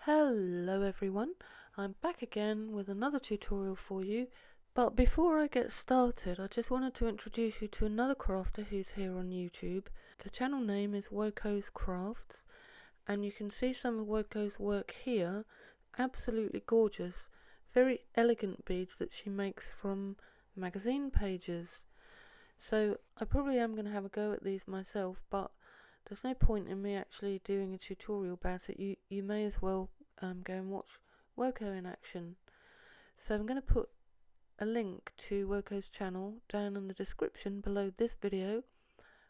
Hello everyone, I'm back again with another tutorial for you, but before I get started I just wanted to introduce you to another crafter who's here on YouTube. The channel name is Wokos Crafts and you can see some of Woko's work here. Absolutely gorgeous, very elegant beads that she makes from magazine pages. So I probably am going to have a go at these myself, but there's no point in me actually doing a tutorial about it. You may as well go and watch Woko in action. So I'm going to put a link to Woko's channel down in the description below this video,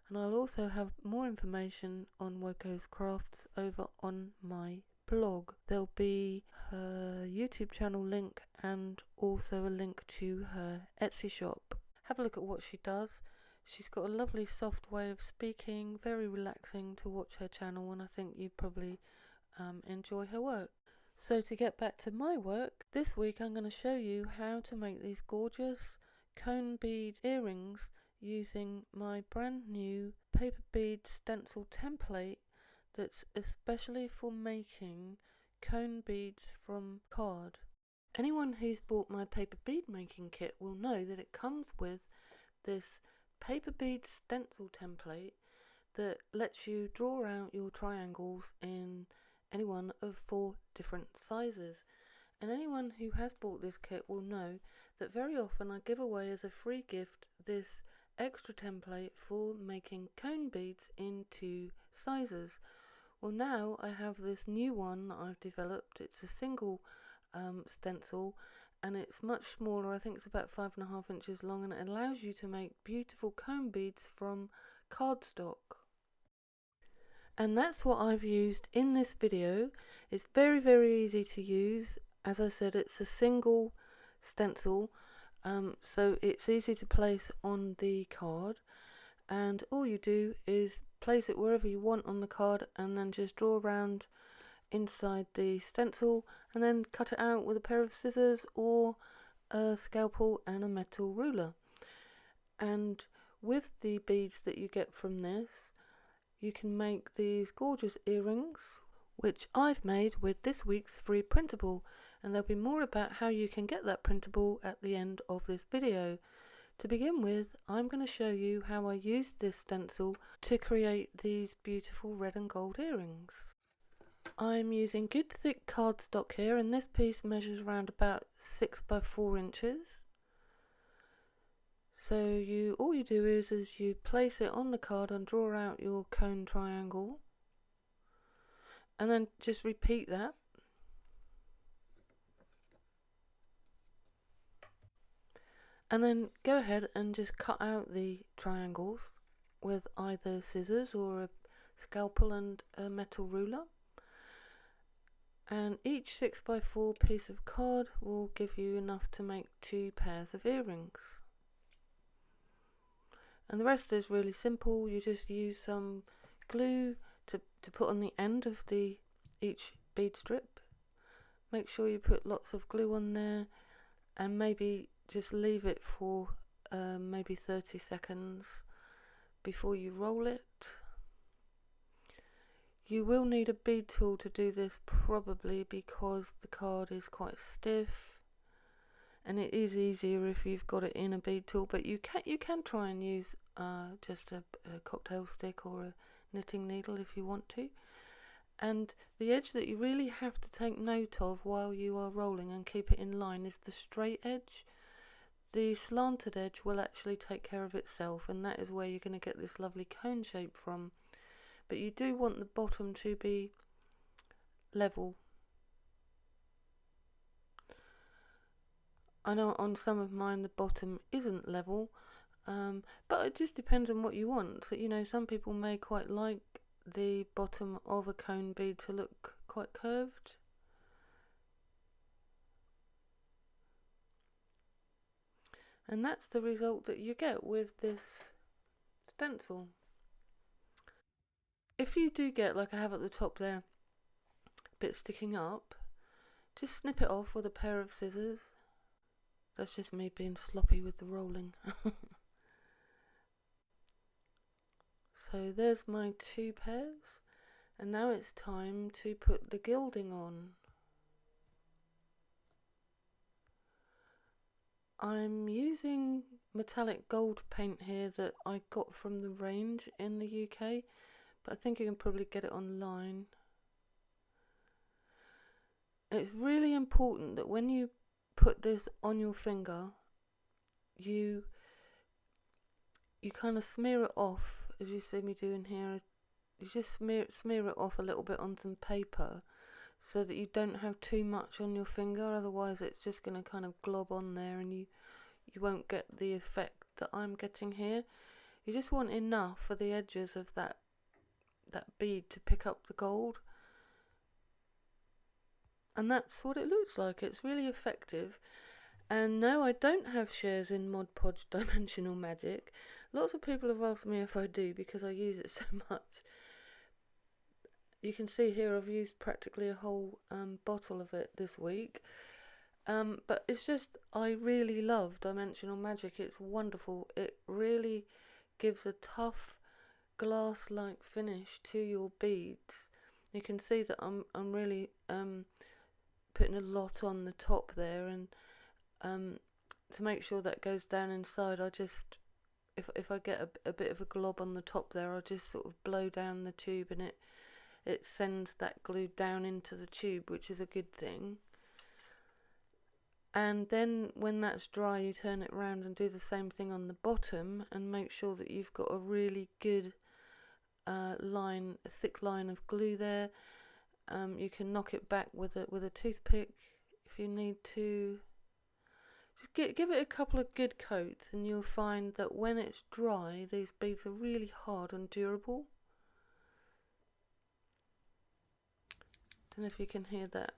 and I'll also have more information on Wokos Crafts over on my blog. There'll be her YouTube channel link and also a link to her Etsy shop. Have a look at what she does. She's got a lovely soft way of speaking, very relaxing to watch her channel, and I think you probably enjoy her work. So to get back to my work, this week I'm going to show you how to make these gorgeous cone bead earrings using my brand new paper bead stencil template that's especially for making cone beads from card. Anyone who's bought my paper bead making kit will know that it comes with this paper bead stencil template that lets you draw out your triangles in any one of 4 different sizes. And anyone who has bought this kit will know that very often I give away as a free gift this extra template for making cone beads in 2 sizes. Well, now I have this new one that I've developed. It's a single stencil, and it's much smaller. I think it's about 5.5 inches long, and it allows you to make beautiful cone beads from cardstock. And that's what I've used in this video. It's very easy to use. As I said, it's a single stencil, so it's easy to place on the card, and all you do is place it wherever you want on the card and then just draw around inside the stencil and then cut it out with a pair of scissors or a scalpel and a metal ruler. And with the beads that you get from this, you can make these gorgeous earrings, which I've made with this week's free printable, and there'll be more about how you can get that printable at the end of this video. To begin with, I'm going to show you how I used this stencil to create these beautiful red and gold earrings. I'm using good thick cardstock here, and this piece measures around about 6 by 4 inches. So all you do is you place it on the card and draw out your cone triangle, and then just repeat that. And then go ahead and just cut out the triangles with either scissors or a scalpel and a metal ruler. And each 6 by 4 piece of card will give you enough to make 2 pairs of earrings. And the rest is really simple. You just use some glue to put on the end of each bead strip. Make sure you put lots of glue on there, and maybe just leave it for maybe 30 seconds before you roll it. You will need a bead tool to do this, probably because the card is quite stiff, and it is easier if you've got it in a bead tool, but you can try and use just a cocktail stick or a knitting needle if you want to. And the edge that you really have to take note of while you are rolling and keep it in line is the straight edge. The slanted edge will actually take care of itself, and that is where you're going to get this lovely cone shape from. But you do want the bottom to be level. I know on some of mine the bottom isn't level, but it just depends on what you want. So, you know, some people may quite like the bottom of a cone bead to look quite curved. And that's the result that you get with this stencil. If you do get, like I have at the top there, a bit sticking up, just snip it off with a pair of scissors. That's just me being sloppy with the rolling. So there's my 2 pairs, and now it's time to put the gilding on. I'm using metallic gold paint here that I got from the range in the UK, but I think you can probably get it online. It's really important that when you put this on your finger, you kind of smear it off, as you see me doing here. You just smear it off a little bit on some paper, so that you don't have too much on your finger. Otherwise, it's just going to kind of glob on there, and you won't get the effect that I'm getting here. You just want enough for the edges of that bead to pick up the gold, and that's what it looks like. It's really effective. And no, I don't have shares in Mod Podge Dimensional Magic. Lots of people have asked me if I do, because I use it so much. You can see here I've used practically a whole bottle of it this week. But it's just, I really love Dimensional Magic. It's wonderful. It really gives a tough glass-like finish to your beads. You can see that I'm really putting a lot on the top there, and to make sure that goes down inside, I just, if I get a bit of a glob on the top there, I'll just sort of blow down the tube, and it sends that glue down into the tube, which is a good thing. And then when that's dry, you turn it around and do the same thing on the bottom, and make sure that you've got a really good a thick line of glue there. You can knock it back with a toothpick if you need to. Just give it a couple of good coats, and you'll find that when it's dry, these beads are really hard and durable. I don't know if you can hear that.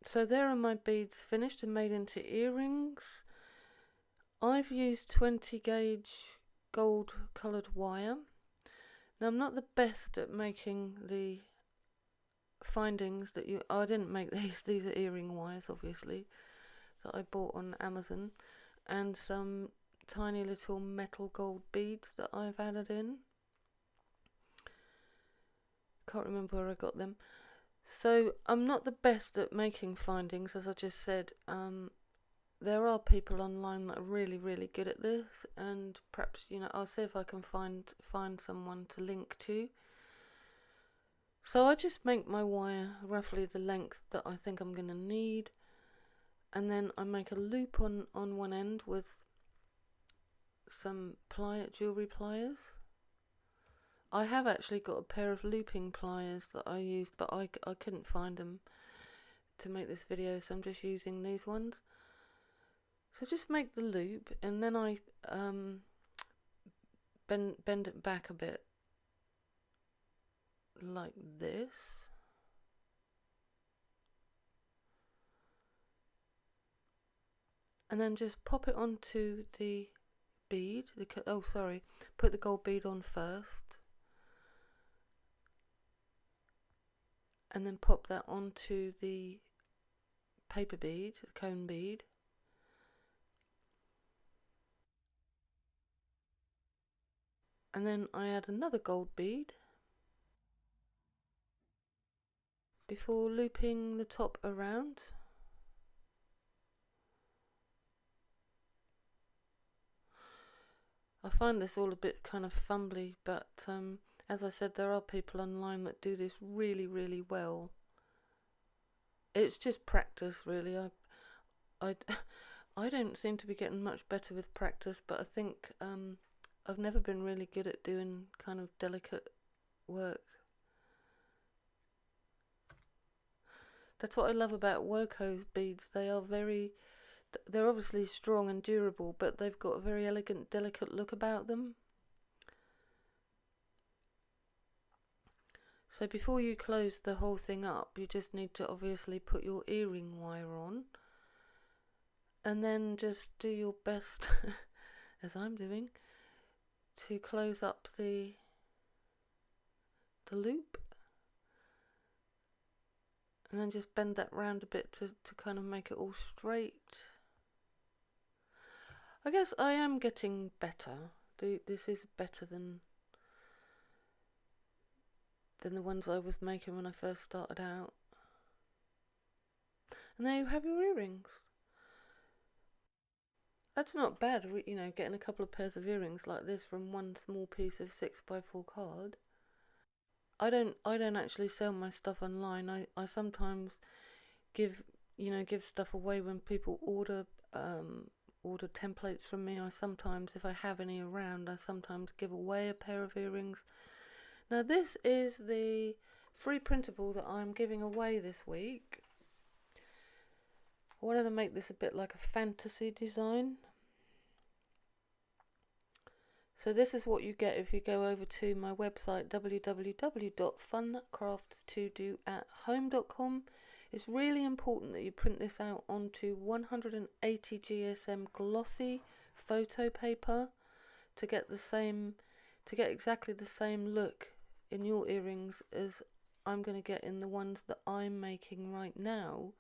So there are my beads finished and made into earrings. I've used 20 gauge gold coloured wire. Now, I'm not the best at making the findings that I didn't make these are earring wires, obviously, that I bought on Amazon, and some tiny little metal gold beads that I've added in. Can't remember where I got them. So I'm not the best at making findings, as I just said. There are people online that are really, really good at this, and perhaps, I'll see if I can find someone to link to. So I just make my wire roughly the length that I think I'm going to need, and then I make a loop on one end with some jewellery pliers. I have actually got a pair of looping pliers that I used, but I couldn't find them to make this video, so I'm just using these ones. So just make the loop, and then I bend it back a bit like this, and then just pop it onto the bead. Put the gold bead on first, and then pop that onto the paper bead, the cone bead. And then I add another gold bead before looping the top around. I find this all a bit kind of fumbly, but as I said, there are people online that do this really, really well. It's just practice, really. I don't seem to be getting much better with practice, but I think I've never been really good at doing kind of delicate work. That's what I love about Wokos beads. They're obviously strong and durable, but they've got a very elegant, delicate look about them. So before you close the whole thing up, you just need to obviously put your earring wire on, and then just do your best, as I'm doing, to close up the loop, and then just bend that round a bit to kind of make it all straight. I guess I am getting better. This is better than the ones I was making when I first started out. And there you have your earrings. That's not bad, you know, getting a couple of pairs of earrings like this from one small piece of 6x4 card. I don't actually sell my stuff online. I sometimes give stuff away when people order templates from me. I sometimes, if I have any around, I sometimes give away a pair of earrings. Now this is the free printable that I'm giving away this week. I wanted to make this a bit like a fantasy design. So this is what you get if you go over to my website www.funcrafts2do@home.com. It's really important that you print this out onto 180 GSM glossy photo paper to get exactly the same look in your earrings as I'm going to get in the ones that I'm making right now.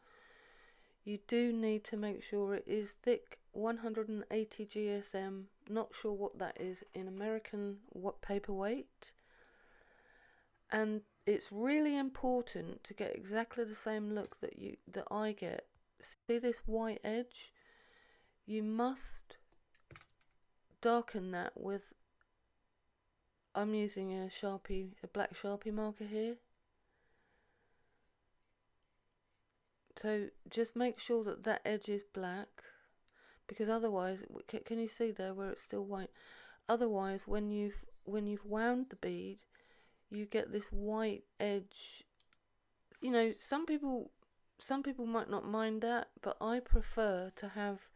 You do need to make sure it is thick 180 GSM, not sure what that is in American paperweight. And it's really important to get exactly the same look that I get. See this white edge? You must darken that with, I'm using a black Sharpie marker here. So just make sure that that edge is black, because otherwise, can you see there where it's still white? Otherwise, when you've wound the bead, you get this white edge. You know, some people might not mind that, but I prefer to have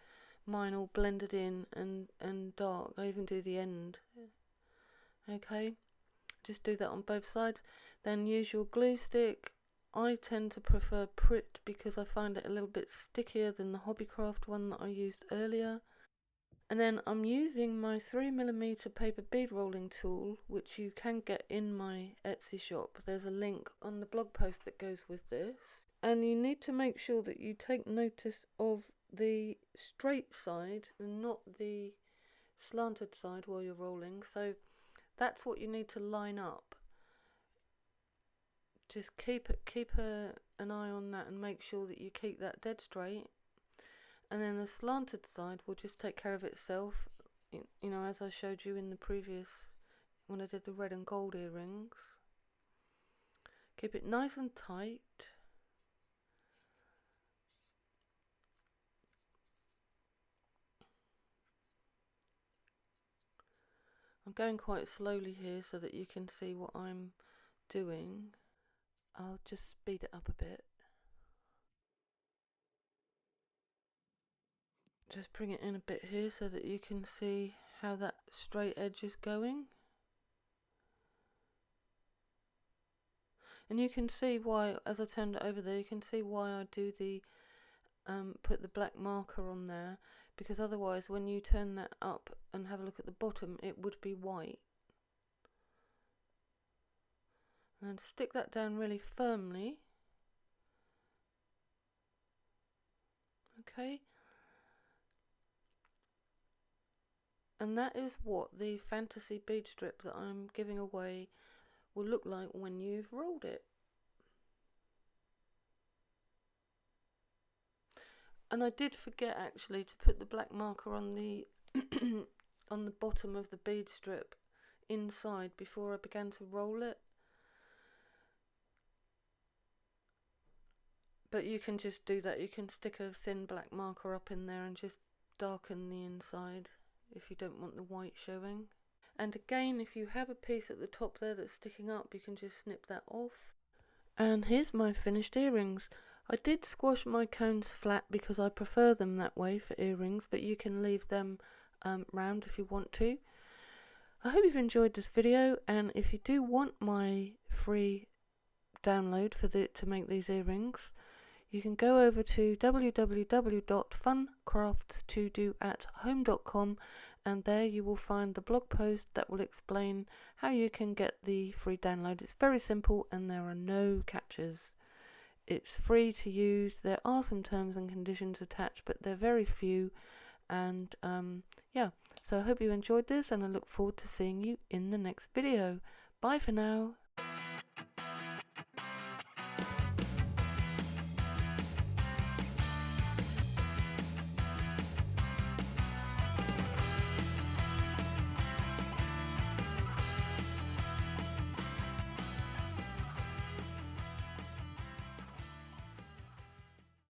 mine all blended in and dark. I even do the end. Okay, just do that on both sides. Then use your glue stick. I tend to prefer Pritt because I find it a little bit stickier than the Hobbycraft one that I used earlier. And then I'm using my 3mm paper bead rolling tool, which you can get in my Etsy shop. There's a link on the blog post that goes with this. And you need to make sure that you take notice of the straight side and not the slanted side while you're rolling. So that's what you need to line up. Just keep an eye on that and make sure that you keep that dead straight. And then the slanted side will just take care of itself, you know, as I showed you in the previous, when I did the red and gold earrings. Keep it nice and tight. I'm going quite slowly here so that you can see what I'm doing. I'll just speed it up a bit. Just bring it in a bit here so that you can see how that straight edge is going. And you can see why, as I turned it over there, you can see why I do the put the black marker on there, because otherwise when you turn that up and have a look at the bottom, it would be white. And then stick that down really firmly. Okay. And that is what the fantasy bead strip that I'm giving away will look like when you've rolled it. And I did forget actually to put the black marker on the on the bottom of the bead strip inside before I began to roll it. But you can just do that. You can stick a thin black marker up in there and just darken the inside if you don't want the white showing. And again, if you have a piece at the top there that's sticking up, you can just snip that off. And here's my finished earrings. I did squash my cones flat because I prefer them that way for earrings, but you can leave them round if you want to. I hope you've enjoyed this video, and if you do want my free download to make these earrings, you can go over to www.funcrafts2do@home.com, and there you will find the blog post that will explain how you can get the free download. It's very simple and there are no catches. It's free to use. There are some terms and conditions attached, but they're very few. And yeah, so I hope you enjoyed this, and I look forward to seeing you in the next video. Bye for now.